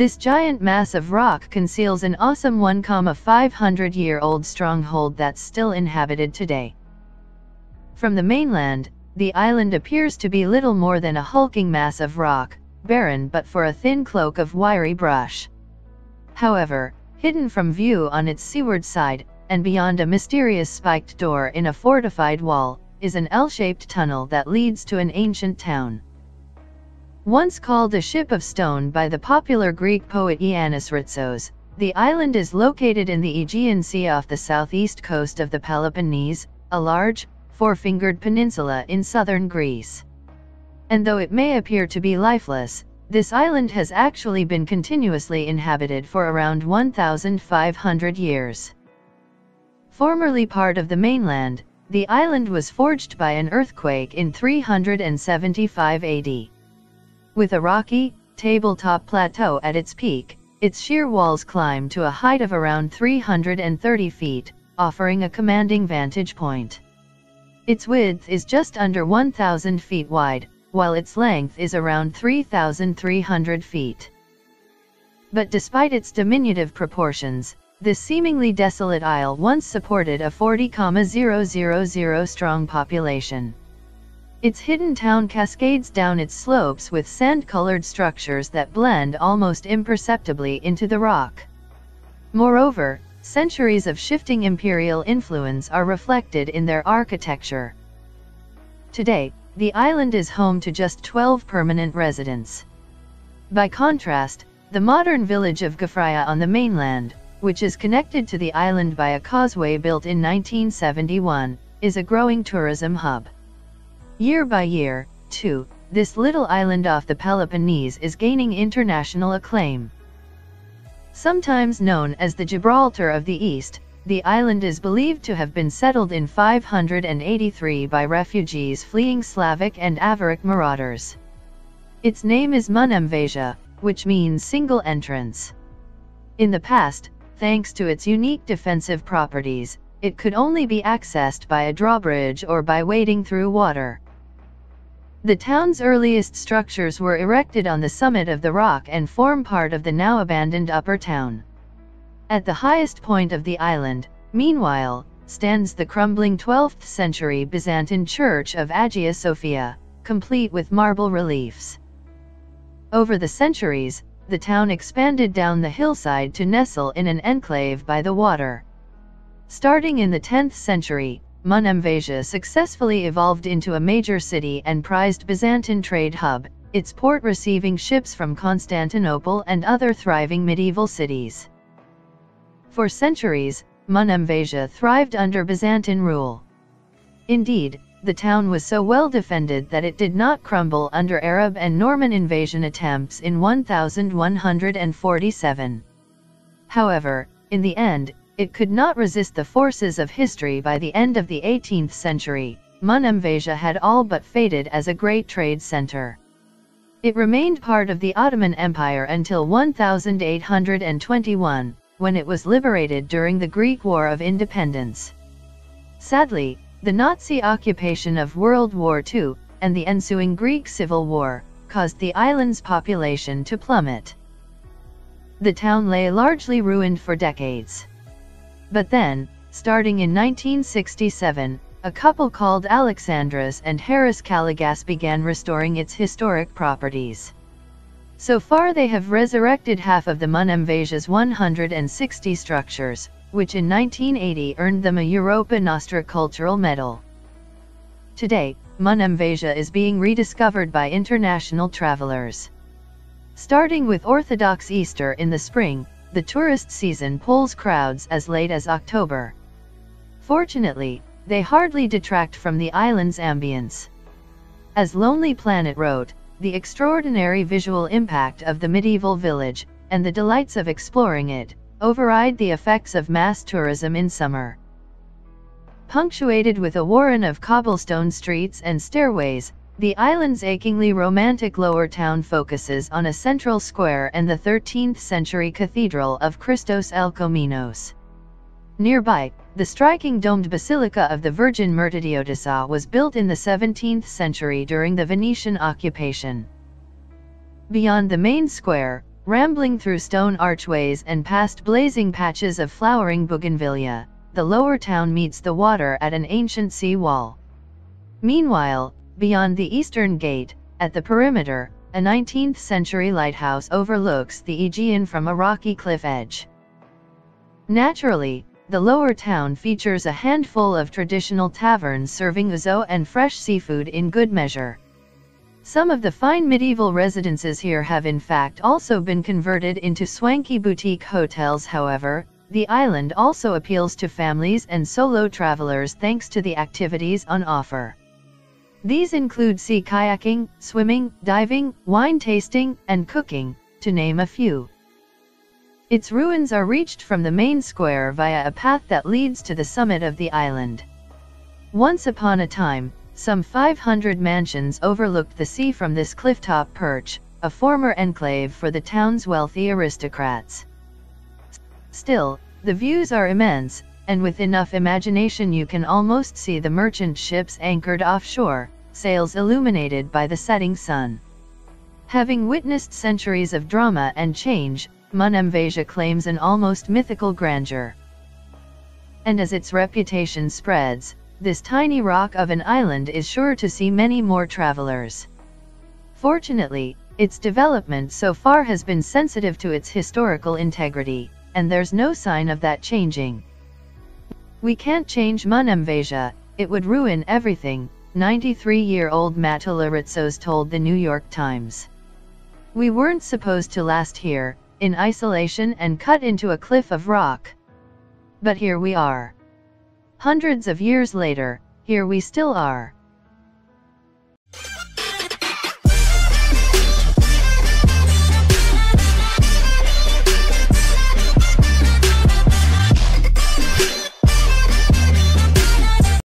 This giant mass of rock conceals an awesome 1,500-year-old stronghold that's still inhabited today. From the mainland, the island appears to be little more than a hulking mass of rock, barren but for a thin cloak of wiry brush. However, hidden from view on its seaward side, and beyond a mysterious spiked door in a fortified wall, is an L-shaped tunnel that leads to an ancient town. Once called a ship of stone by the popular Greek poet Ioannis Ritsos, the island is located in the Aegean Sea off the southeast coast of the Peloponnese, a large, four-fingered peninsula in southern Greece. And though it may appear to be lifeless, this island has actually been continuously inhabited for around 1,500 years. Formerly part of the mainland, the island was forged by an earthquake in 375 AD. With a rocky, tabletop plateau at its peak, its sheer walls climb to a height of around 330 feet, offering a commanding vantage point. Its width is just under 1,000 feet wide, while its length is around 3,300 feet. But despite its diminutive proportions, this seemingly desolate isle once supported a 40,000 strong population. Its hidden town cascades down its slopes with sand-colored structures that blend almost imperceptibly into the rock. Moreover, centuries of shifting imperial influence are reflected in their architecture. Today, the island is home to just 12 permanent residents. By contrast, the modern village of Gafraya on the mainland, which is connected to the island by a causeway built in 1971, is a growing tourism hub. Year by year, too, this little island off the Peloponnese is gaining international acclaim. Sometimes known as the Gibraltar of the East, the island is believed to have been settled in 583 by refugees fleeing Slavic and Avaric marauders. Its name is Munamvasia, which means single entrance. In the past, thanks to its unique defensive properties, it could only be accessed by a drawbridge or by wading through water. The town's earliest structures were erected on the summit of the rock and form part of the now abandoned upper town. At the highest point of the island, meanwhile, stands the crumbling 12th century Byzantine church of Hagia Sophia, complete with marble reliefs. Over the centuries, the town expanded down the hillside to nestle in an enclave by the water. Starting in the 10th century, Munamvasia successfully evolved into a major city and prized Byzantine trade hub, its port receiving ships from Constantinople and other thriving medieval cities. For centuries, Munamvasia thrived under Byzantine rule. Indeed, the town was so well defended that it did not crumble under Arab and Norman invasion attempts in 1147. However, in the end, it could not resist the forces of history. By the end of the 18th century, Munamvasia had all but faded as a great trade center. It remained part of the Ottoman Empire until 1821, when it was liberated during the Greek War of Independence. Sadly, the Nazi occupation of World War II, and the ensuing Greek Civil War, caused the island's population to plummet. The town lay largely ruined for decades. But then, starting in 1967, a couple called Alexandros and Haris Kaligas began restoring its historic properties. So far they have resurrected half of the Munamvasia's 160 structures, which in 1980 earned them a Europa Nostra Cultural Medal. Today, Munamvasia is being rediscovered by international travelers. Starting with Orthodox Easter in the spring, the tourist season pulls crowds as late as October. Fortunately, they hardly detract from the island's ambience. As Lonely Planet wrote, the extraordinary visual impact of the medieval village, and the delights of exploring it, override the effects of mass tourism in summer. Punctuated with a warren of cobblestone streets and stairways, the island's achingly romantic lower town focuses on a central square and the 13th century Cathedral of Christos Elkomenos. Nearby, the striking domed Basilica of the Virgin Myrtidiotis was built in the 17th century during the Venetian occupation. Beyond the main square, Rambling through stone archways and past blazing patches of flowering bougainvillea, the lower town meets the water at an ancient sea wall. Meanwhile, beyond the eastern gate, at the perimeter, a 19th-century lighthouse overlooks the Aegean from a rocky cliff edge. Naturally, the lower town features a handful of traditional taverns serving ouzo and fresh seafood in good measure. Some of the fine medieval residences here have in fact also been converted into swanky boutique hotels. However, the island also appeals to families and solo travelers thanks to the activities on offer. These include sea kayaking, swimming, diving, wine tasting, and cooking, to name a few. Its ruins are reached from the main square via a path that leads to the summit of the island. Once upon a time, some 500 mansions overlooked the sea from this clifftop perch, a former enclave for the town's wealthy aristocrats. Still, the views are immense, and with enough imagination you can almost see the merchant ships anchored offshore, sails illuminated by the setting sun. Having witnessed centuries of drama and change, Inhabited claims an almost mythical grandeur. And as its reputation spreads, this tiny rock of an island is sure to see many more travelers. Fortunately, its development so far has been sensitive to its historical integrity, and there's no sign of that changing. "We can't change Inhabited, it would ruin everything," 93-year-old Matularitzos told the New York Times. "We weren't supposed to last here, in isolation and cut into a cliff of rock. But here we are. Hundreds of years later, here we still are."